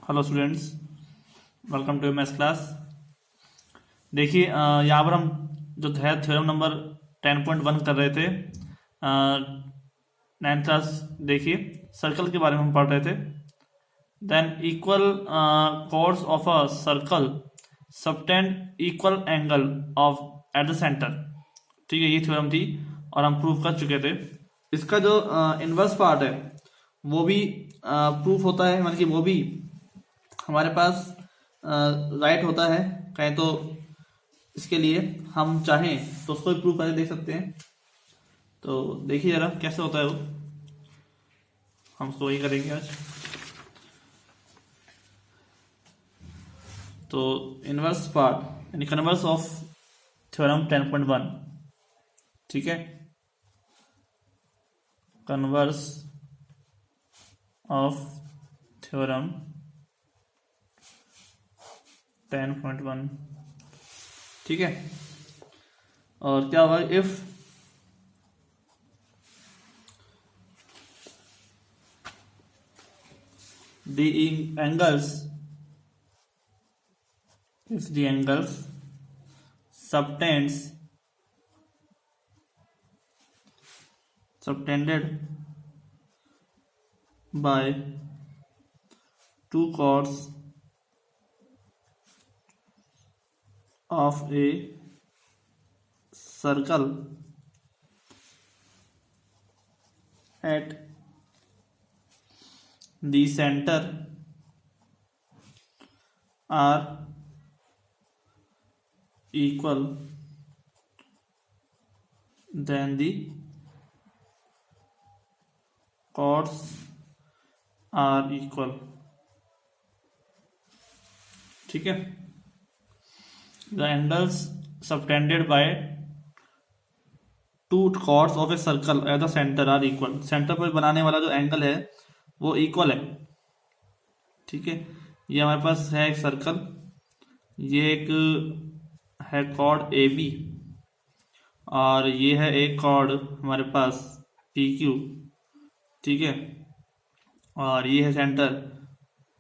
Hello students, welcome to maths class. देखिए यहाँ पर हम जो है थ्योरम नंबर 10.1 कर रहे थे। 9th क्लास देखिए, सर्कल के बारे में हम पढ़ रहे थे। Than equal course of a circle subtend equal angle of at the centre. ठीक है, ये थ्योरम थी और हम प्रूफ कर चुके थे। इसका जो इनवर्स पार्ट है वो भी प्रूफ होता है, मतलब कि वो भी हमारे पास राइट होता है कहें तो। इसके लिए हम चाहें तो उसको भी प्रूव करके देख सकते हैं। तो देखिए जरा कैसे होता है वो, हम उसको वही करेंगे आज। तो इनवर्स पार्ट यानी कन्वर्स ऑफ थ्योरम 10.1, ठीक है, कन्वर्स ऑफ थ्योरम 10.1, ठीक है। और क्या होगा, if the angles subtended by two chords of a circle at the center are equal, then the chords are equal, ठीक है। The angles subtended by two chords of a circle at the center are equal। Centre पर बनाने वाला जो angle है वो equal है, ठीक है। ये हमारे पास है एक सर्कल, ये एक है कॉर्ड ए बी और ये है एक कॉर्ड हमारे पास पी क्यू, ठीक है। और ये है सेंटर,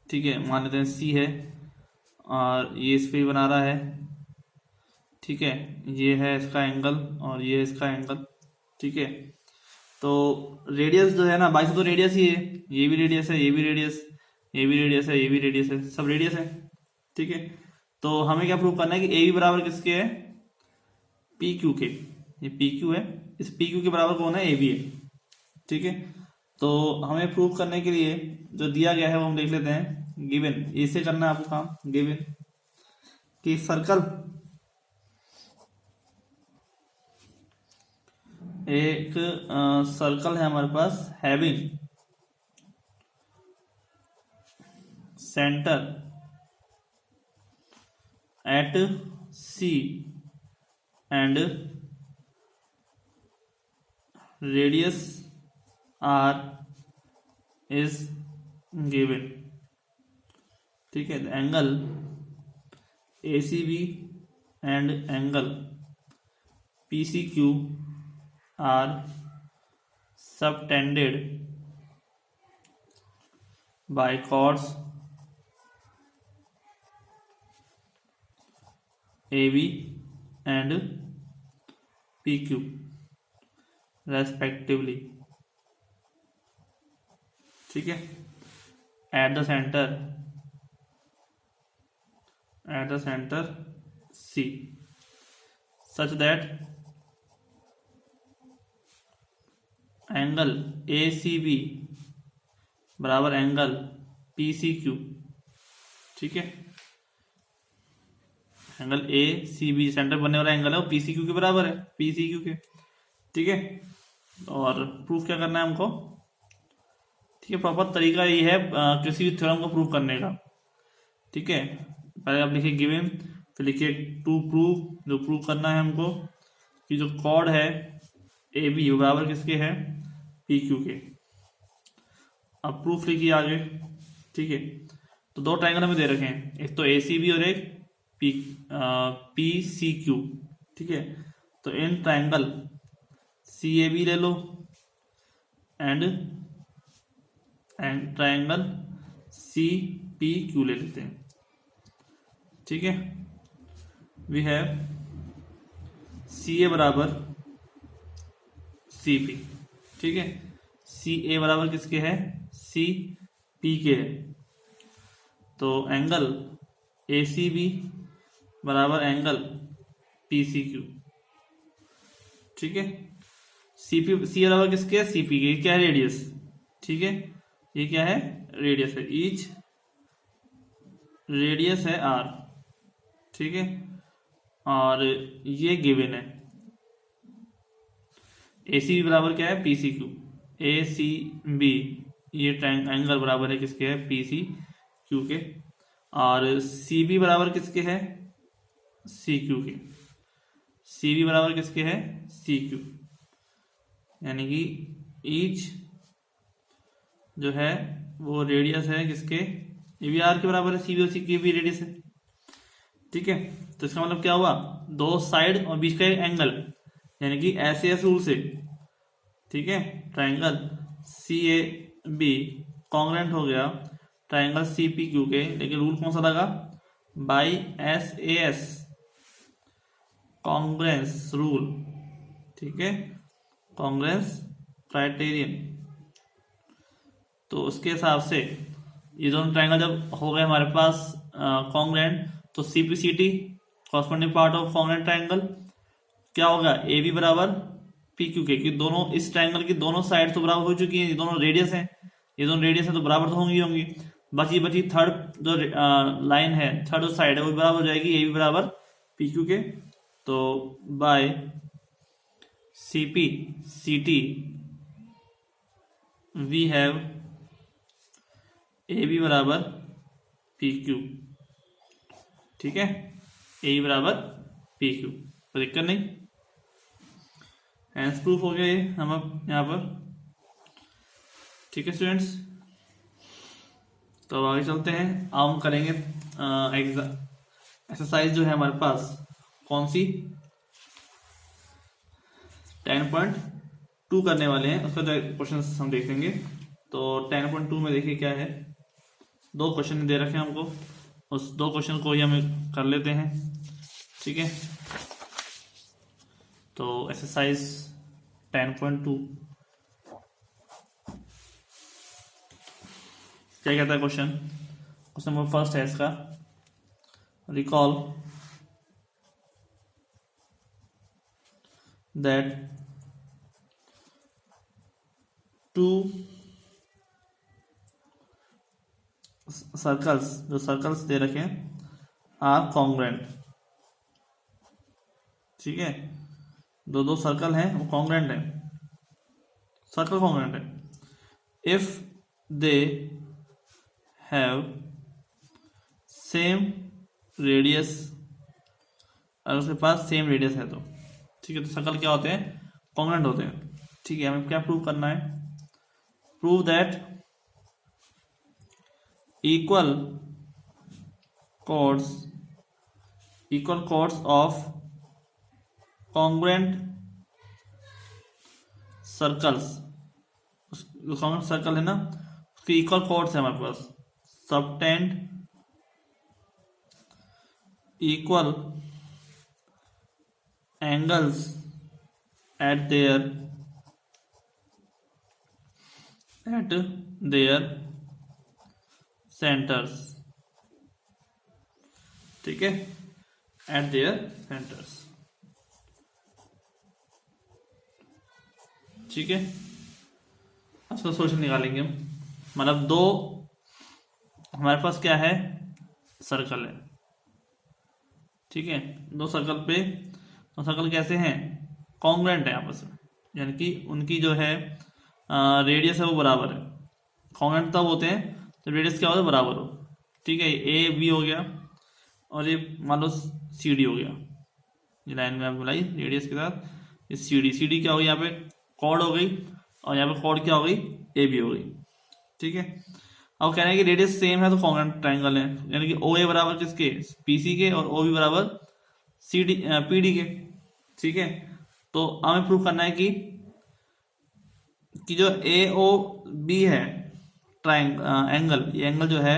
ठीक है, मान लेते हैं सी है और ये इस पे ही बना रहा है, ठीक है। ये है इसका एंगल और ये है इसका एंगल, ठीक है। तो रेडियस जो है ना, बाईस तो रेडियस ही है, ये भी रेडियस है, ये भी रेडियस, ये भी रेडियस है, ये भी रेडियस है, सब रेडियस है, ठीक है। तो हमें क्या प्रूव करना है कि ए बी बराबर किसके है, पी क्यू के। ये पी क्यू है, इस पी क्यू के बराबर कौन है, ए बी है, ठीक है। तो हमें प्रूव करने के लिए जो दिया गया है वो हम देख लेते हैं। गिवन, इसे करना है आपको काम। गिवन कि सर्कल, एक सर्कल है हमारे पास having centre at C and radius r is given, ठीक है। Angle A C B and angle P C Q are subtended by chords AB and PQ respectively, ठीक है। at the center C such that angle A C B बराबर angle P C Q, ठीक है। Angle A C B centre बनने वाला angle है वो P C Q के बराबर है, पी सी क्यू के, ठीक है। और प्रूफ क्या करना है हमको, ठीक है। प्रॉपर तरीका ये है किसी भी थ्योरम को प्रूव करने का, ठीक है। पहले आप लिखिए गिवन, फिर लिखिए टू प्रूव, जो प्रूव करना है हमको कि जो कॉर्ड है ए बी बराबर किसके है, पी क्यू के। अब प्रूफ लिखिए आगे, ठीक है। तो दो ट्रायंगल हमें दे रखे हैं, एक तो ए सी बी और एक पी सी क्यू, ठीक है। तो in triangle C A B ले लो and triangle C P Q ले लेते हैं। ठीक है, वी हैव सी ए बराबर सी पी। ठीक है, सी ए बराबर किसके है, सी पी के है। तो एंगल ए सी बी बराबर एंगल पी सी क्यू। ठीक है, सी पी सी बराबर किसके है, सी पी के। क्या है, रेडियस। ठीक है, ये क्या है, रेडियस है। ईच रेडियस है आर। ठीक है, और ये गिवन है। ए सी बी बराबर क्या है, पी सी क्यू। ए सी बी ये एंगल बराबर है किसके है, पी सी क्यू के। और सी बी बराबर किसके है, सी क्यू के। सी बी बराबर किसके है, सी क्यू। यानी कि ईच जो है वो रेडियस है किसके, ये भी आर के बराबर है, सी बी और सी क्यू भी रेडियस है। ठीक है, तो इसका मतलब क्या हुआ, दो साइड और बीच का एक एंगल, यानी कि ऐसे ऐसे रूल से। ठीक है, triangle C A B congruent हो गया ट्राइंगल सी पी क्यू के, लेकिन रूल कौन सा लगा, by S A S congruence rule. ठीक है, कॉन्ग्रेंस क्राइटेरियन। तो उसके हिसाब से ये दोनों ट्राइंगल जब हो गए हमारे पास कॉन्ग्रेंट, तो C P C T corresponding part of congruent triangle क्या होगा, ए बी बराबर पी क्यू के। दोनों इस ट्राइंगल की दोनों साइड तो बराबर हो चुकी हैं, ये दोनों रेडियस हैं, ये दोनों रेडियस है तो बराबर तो होंगी। बची थर्ड जो लाइन है, थर्ड जो साइड है वो बराबर हो जाएगी, ए बी बराबर पी क्यू के। तो by C P C T we have A B बराबर पी क्यू। ठीक है, ए बी बराबर पी क्यू, कोई दिक्कत नहीं। हैंस प्रूफ हो गया ये हम अब यहाँ पर। ठीक है स्टूडेंट्स, तो आगे चलते हैं। अब हम करेंगे एक्सरसाइज जो है हमारे पास कौन सी, 10.2 करने वाले हैं, उसका क्वेश्चन हम देखेंगे। तो 10.2 में देखिए क्या है, दो क्वेश्चन दे रखे हैं हमको, उस दो क्वेश्चन को ही हम कर लेते हैं। ठीक है, तो एक्सरसाइज 10.2 क्या कहता है क्वेश्चन नंबर फर्स्ट है इसका, रिकॉल दैट टू सर्कल्स, जो सर्कल्स दे रखे हैं, आर कॉन्ग्रेंट। ठीक है, दो सर्कल हैं वो कॉन्ग्रेंट है, सर्कल कॉन्ग्रेंट है if they have same radius, अगर उसके पास सेम रेडियस है तो। ठीक है, तो सर्कल क्या होते हैं, कॉन्ग्रेंट होते हैं। ठीक है, हमें क्या प्रूव करना है, prove that equal chords of congruent circles, जो कॉन्ग्रेंट सर्कल है ना उसके इक्वल कॉर्ड्स है हमारे पास, subtend equal angles at their centres. ठीक है, एट देयर सेंटर्स। ठीक है, इसका सोल्यूशन निकालेंगे हम। मतलब दो हमारे पास क्या है, सर्कल है। ठीक है, दो सर्कल पे, दो सर्कल कैसे हैं, कॉन्ग्रेंट है आपस में, यानी कि उनकी जो है रेडियस है वो बराबर है। कॉन्ग्रेंट तब होते हैं तो रेडियस क्या होता है, बराबर हो। ठीक है, ए बी हो गया और ये मान लो सी डी हो गया, ये लाइन में आप मिलाई रेडियस के साथ, ये सी डी क्या हो गई, यहाँ पे कॉर्ड हो गई, और यहाँ पे कॉर्ड क्या हो गई, ए बी हो गई। ठीक है, अब कह रहे हैं कि रेडियस सेम है तो कॉन्ग्रेंट ट्राइंगल है, यानी कि ओ ए बराबर किसके, पी सी के, और ओ बी बराबर सी डी पी डी के। ठीक है, तो हमें प्रूव करना है कि जो ए ओ बी है एंगल, ये एंगल जो है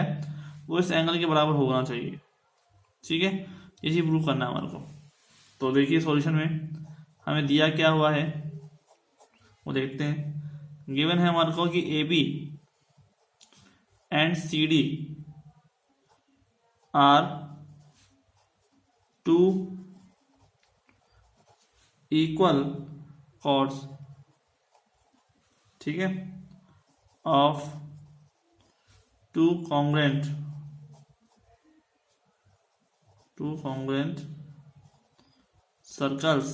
वो इस एंगल के बराबर होना चाहिए। ठीक है, ये चीज प्रूव करना है हमारे को। तो देखिए सॉल्यूशन में हमें दिया क्या हुआ है वो देखते हैं। गिवन है हमारे को कि A B and C D are two equal chords, ठीक है, of two congruent circles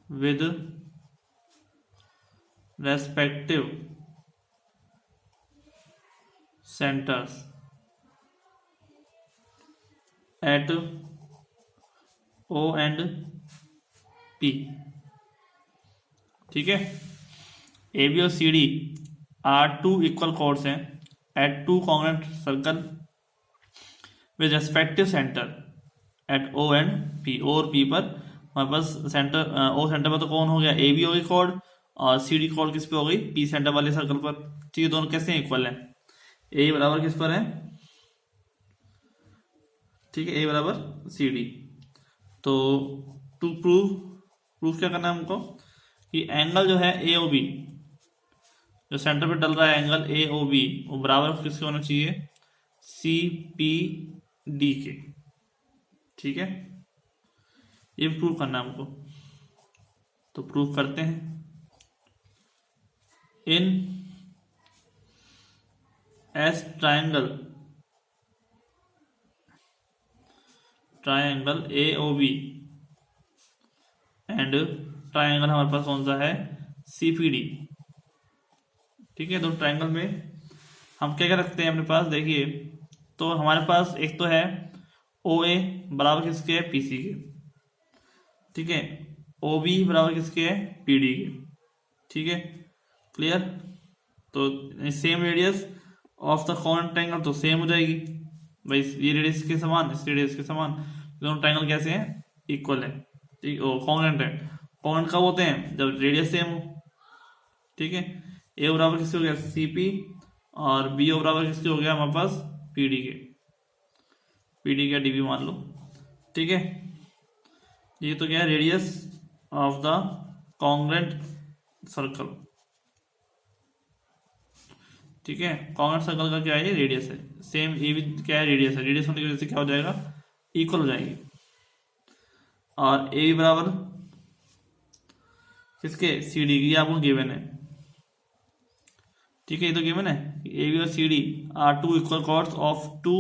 with respective centers at O and P। ठीक है, ए बी और C D are two equal chords हैं at two congruent circle with respective centre at O and P. O और P पर हमारे पास centre, ओ centre पर तो कौन हो गया, ए बी हो गई कॉर्ड, और सी डी कॉर्ड किस पे हो गई, पी सेंटर वाले सर्कल पर। ठीक है, दोनों कैसे इक्वल हैं, ए बराबर किस पर है, ठीक है, ए बराबर सी डी। तो टू प्रूफ क्या करना है हमको कि एंगल जो है ए ओ बी, जो सेंटर पे डल रहा है एंगल ए ओ बी, वो बराबर किसके होना चाहिए, सी पी डी के। ठीक है, ये प्रूव करना है हमको, तो प्रूव करते हैं। In S triangle A O B and triangle हमारे पास कौन सा है, सी पी डी। ठीक है, तो ट्रायंगल में हम क्या क्या रखते हैं अपने पास, देखिए तो हमारे पास एक तो है ओ ए बराबर किसके है, पी सी के। ठीक है, ओ बी बराबर किसके है, पी डी के। ठीक है, क्लियर। तो same radius of the corner triangle तो सेम हो जाएगी भाई, ये रेडियस के समान, इस रेडियस के समान, दोनों ट्रायंगल कैसे हैं, इक्वल है। ठीक, ओ कॉन्ग्रुएंट है। कॉन्ग्रुएंट कब होते हैं, जब रेडियस सेम हो। ठीक है, ए बराबर किसके हो गया, सी पी, और बी ओ बराबर किसके हो गया हमारे पास, पी डी के। पी डी का डीबी मान लो। ठीक है, ये तो क्या है, radius of the congruent circle. ठीक है, कॉन्ग्रुएंट सर्कल का क्या है, रेडियस है। सेम ये भी क्या है, रेडियस है। रेडियस होने की वजह से क्या हो जाएगा, इक्वल हो जाएगी। और ए बराबर किसके, सी डी की, आपको गिवन है। ठीक है, ये तो गिवन है, ए बी और C D are two equal chords of two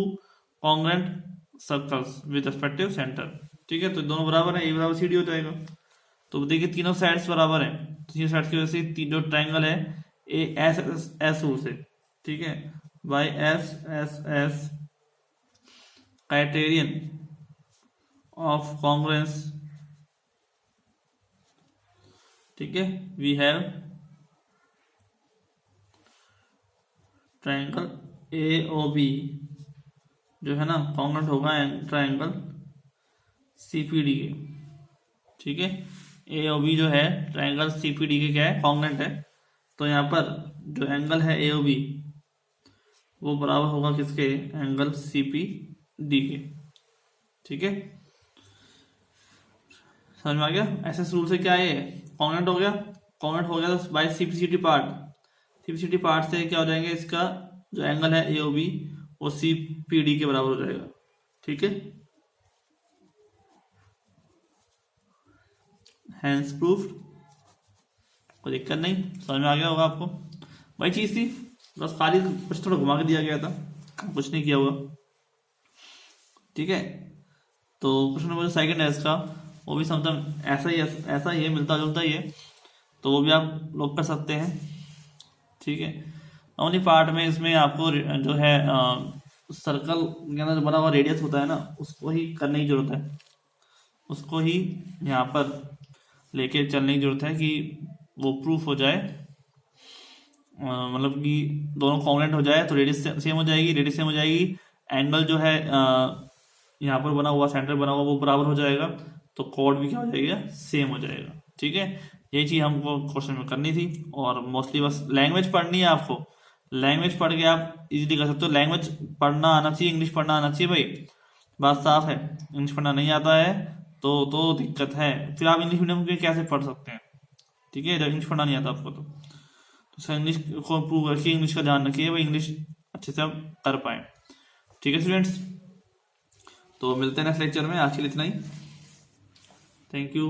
congruent circles with respective centre. ठीक है, तो दोनों बराबर है, ए बराबर सी डी हो जाएगा। तो देखिए तीनों साइड्स बराबर है, तीनों साइड्स की वजह से जो ट्रायंगल है ए एस एस रूल से, ठीक है, by S S S criterion of congruence. ठीक है, we have triangle A O B जो है ना कॉन्ग्रुएंट होगा ट्रायंगल सी पी डी के। ठीक है, ए ओ बी जो है ट्रायंगल सी पी डी के क्या है, कॉन्ग्रुएंट है। तो यहाँ पर जो एंगल है ए ओ बी वो बराबर होगा किसके, एंगल सी पी डी के। ठीक है, समझ में आ गया। ऐसे रूल से क्या है, कॉन्ग्रुएंट हो गया, कॉन्ग्रुएंट हो गया तो by CPCT part, CPCT part से क्या हो जाएंगे, इसका जो एंगल है ए ओ बी वो सी पी डी के बराबर हो जाएगा। ठीक है, हैंस प्रूफ्ड, कोई दिक्कत नहीं, समझ में आ गया होगा आपको। वही चीज थी, बस खाली कुछ थोड़ा घुमा के दिया गया था, कुछ नहीं किया हुआ। ठीक है, तो क्वेश्चन नंबर सेकंड है इसका, वो भी समथिंग ऐसा ही है, मिलता जुलता ही है, तो वो भी आप लोग कर सकते हैं। ठीक है, ओनली पार्ट में इसमें आपको जो है सर्कल के अंदर बना हुआ रेडियस होता है ना, उसको ही करने की जरूरत है, उसको ही यहाँ पर लेके चलने की जरूरत है कि वो प्रूफ हो जाए, मतलब कि दोनों कॉन्ग्रुएंट हो जाए तो रेडियस सेम हो जाएगी, रेडियस सेम हो जाएगी, एंगल जो है यहाँ पर बना हुआ सेंटर बना हुआ वो बराबर हो जाएगा, तो कॉर्ड भी क्या हो जाएगा, सेम हो जाएगा। ठीक है, यही चीज़ हमको क्वेश्चन में करनी थी। और मोस्टली बस लैंग्वेज पढ़नी है आपको, लैंग्वेज पढ़ के आप इजीली कर सकते हो। लैंग्वेज पढ़ना आना चाहिए, इंग्लिश पढ़ना आना चाहिए भाई, बात साफ है। इंग्लिश पढ़ना नहीं आता है तो दिक्कत है, फिर आप इंग्लिश मीडियम के कैसे पढ़ सकते हैं, ठीक है, जब इंग्लिश पढ़ना नहीं आता आपको तो सर इंग्लिश को इम्प्रूव रखिए, इंग्लिश का ध्यान रखिए भाई, इंग्लिश अच्छे से आप कर पाए। ठीक है स्टूडेंट्स, तो मिलते हैं नेक्स्ट लेक्चर में, आज के लिए इतना ही। Thank you.